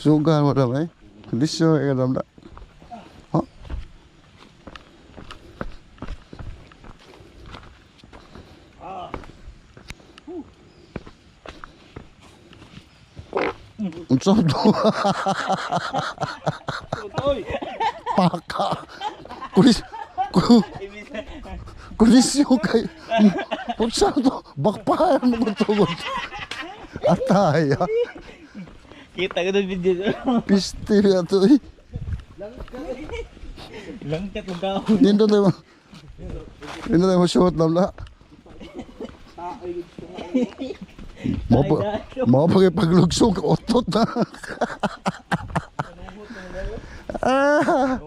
Lugsugan mo na eh. Kondisyon ka na. Ha? Unsa to? Paka. Kondisyon kay. Unsa to? Bakpahan mo tugod. Atay. Kita ko doon video. Piste na to eh. Langkat mo ka. Nindot tayo. Nindot tayo ma-shot lang la. Mga paglugsog otot na. Ah.